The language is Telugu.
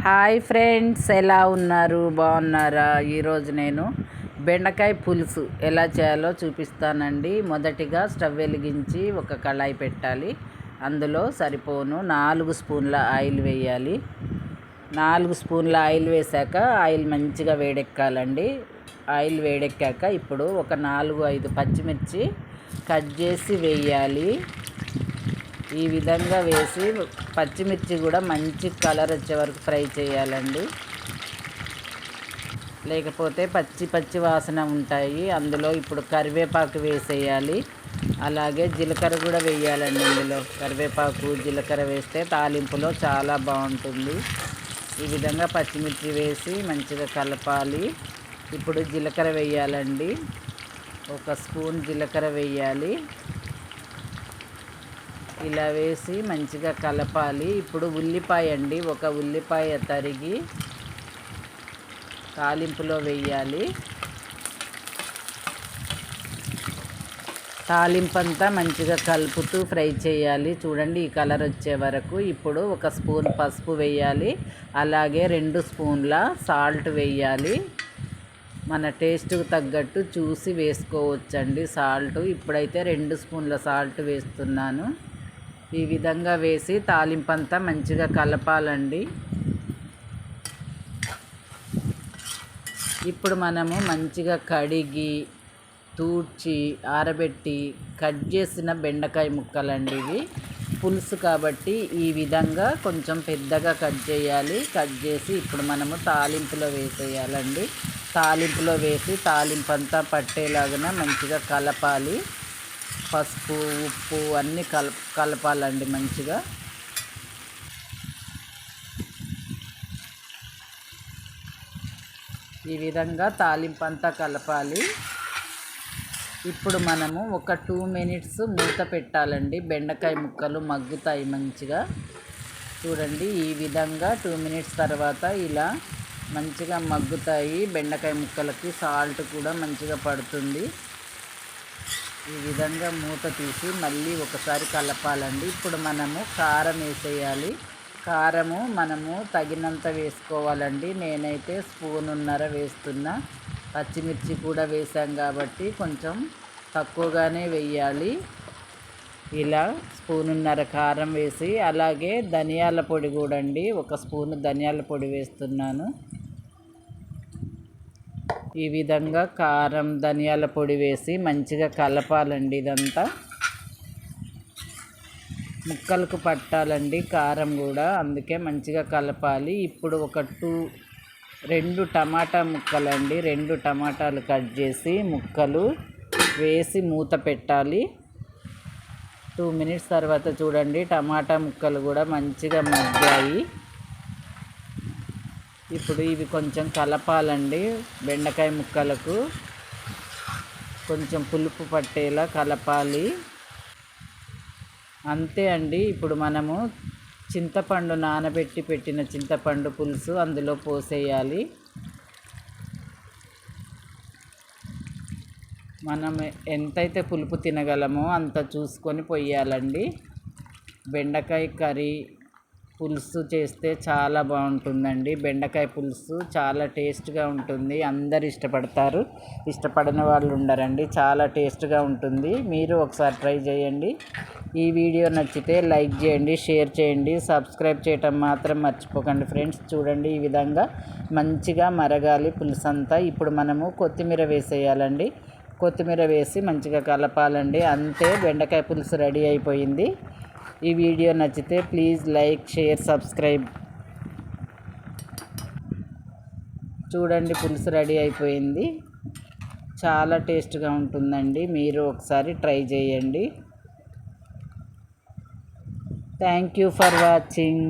హాయ్ ఫ్రెండ్స్, ఎలా ఉన్నారు? బాగున్నారా? ఈరోజు నేను బెండకాయ పులుసు ఎలా చేయాలో చూపిస్తానండి. మొదటిగా స్టవ్ వెలిగించి ఒక కళాయి పెట్టాలి. అందులో సరిపోను 4 స్పూన్ల ఆయిల్ వేయాలి. 4 స్పూన్ల ఆయిల్ వేశాక ఆయిల్ మంచిగా వేడెక్కాలండి. ఆయిల్ వేడెక్కాక ఇప్పుడు ఒక 4-5 పచ్చిమిర్చి కట్ చేసి వేయాలి. ఈ విధంగా వేసి పచ్చిమిర్చి కూడా మంచి కలర్ వచ్చే వరకు ఫ్రై చేయాలండి. లేకపోతే పచ్చి వాసన ఉంటాయి. అందులో ఇప్పుడు కరివేపాకు వేసేయాలి. అలాగే జీలకర్ర కూడా వేయాలండి. ఇందులో కరివేపాకు జీలకర్ర వేస్తే తాలింపులో చాలా బాగుంటుంది. ఈ విధంగా పచ్చిమిర్చి వేసి మంచిగా కలపాలి. ఇప్పుడు జీలకర్ర వేయాలండి. 1 స్పూన్ జీలకర్ర వేయాలి. ఇలా వేసి మంచిగా కలపాలి. ఇప్పుడు ఉల్లిపాయ అండి, 1 ఉల్లిపాయ తరిగి తాలింపులో వేయాలి. తాలింపంతా మంచిగా కలుపుతూ ఫ్రై చేయాలి. చూడండి, ఈ కలర్ వచ్చే వరకు. ఇప్పుడు 1 స్పూన్ పసుపు వేయాలి. అలాగే 2 స్పూన్ల సాల్ట్ వేయాలి. మన టేస్ట్కు తగ్గట్టు చూసి వేసుకోవచ్చండి సాల్ట్. ఇప్పుడైతే 2 స్పూన్ల సాల్ట్ వేస్తున్నాను. ఈ విధంగా వేసి తాలింపంతా మంచిగా కలపాలండి. ఇప్పుడు మనము మంచిగా కడిగి తూడ్చి ఆరబెట్టి కట్ చేసిన బెండకాయ ముక్కలండి. ఇవి పులుసు కాబట్టి ఈ విధంగా కొంచెం పెద్దగా కట్ చేయాలి. కట్ చేసి ఇప్పుడు మనము తాలింపులో వేసేయాలండి. తాలింపులో వేసి తాలింపంతా పట్టేలాగా మంచిగా కలపాలి. పసుపు ఉప్పు అన్నీ కలపాలండి మంచిగా. ఈ విధంగా తాలింపంతా కలపాలి. ఇప్పుడు మనము ఒక 2 మినిట్స్ మూత పెట్టాలండి. బెండకాయ ముక్కలు మగ్గుతాయి మంచిగా. చూడండి, ఈ విధంగా 2 మినిట్స్ తర్వాత ఇలా మంచిగా మగ్గుతాయి. బెండకాయ ముక్కలకి సాల్ట్ కూడా మంచిగా పడుతుంది. ఈ విధంగా మూత తీసి మళ్ళీ ఒకసారి కలపాలండి. ఇప్పుడు మనము కారం వేసేయాలి. కారము మనము తగినంత వేసుకోవాలండి. నేనైతే 1.5 స్పూన్ వేస్తున్నా. పచ్చిమిర్చి కూడా వేసాం కాబట్టి కొంచెం తక్కువగానే వేయాలి. ఇలా 1.5 స్పూన్ కారం వేసి, అలాగే ధనియాల పొడి కూడా అండి, 1 స్పూన్ ధనియాల పొడి వేస్తున్నాను. ఈ విధంగా కారం ధనియాల పొడి వేసి మంచిగా కలపాలండి. ఇదంతా ముక్కలకు పట్టాలండి కారం కూడా, అందుకే మంచిగా కలపాలి. ఇప్పుడు ఒక 2 టమాటా ముక్కలండి, 2 టమాటాలు కట్ చేసి ముక్కలు వేసి మూత పెట్టాలి. 2 మినిట్స్ తర్వాత చూడండి, టమాటా ముక్కలు కూడా మంచిగా మగ్గాయి. ఇప్పుడు ఇవి కొంచెం కలపాలండి. బెండకాయ ముక్కలకు కొంచెం పులుపు పట్టేలా కలపాలి. అంతే అండి. ఇప్పుడు మనము చింతపండు నానబెట్టి పెట్టిన చింతపండు పులుసు అందులో పోసేయాలి. మనం ఎంతైతే పులుపు తినగలమో అంత చూసుకొని పోయాలండి. బెండకాయ కర్రీ పులుసు చేస్తే చాలా బాగుంటుందండి. బెండకాయ పులుసు చాలా టేస్ట్గా ఉంటుంది. అందరు ఇష్టపడతారు, ఇష్టపడని వాళ్ళు ఉండరండి. చాలా టేస్ట్గా ఉంటుంది. మీరు ఒకసారి ట్రై చేయండి. ఈ వీడియో నచ్చితే లైక్ చేయండి, షేర్ చేయండి, సబ్స్క్రైబ్ చేయటం మాత్రం మర్చిపోకండి ఫ్రెండ్స్. చూడండి, ఈ విధంగా మంచిగా మరగాలి పులుసు అంతా. ఇప్పుడు మనము కొత్తిమీర వేసేయాలండి. కొత్తిమీర వేసి మంచిగా కలపాలండి. అంతే, బెండకాయ పులుసు రెడీ అయిపోయింది. ఈ వీడియో నచ్చితే ప్లీజ్ లైక్, షేర్, సబ్స్క్రైబ్. చూడండి, పులుసు రెడీ అయిపోయింది. చాలా టేస్ట్గా ఉంటుందండి. మీరు ఒకసారి ట్రై చేయండి. Thank you for watching.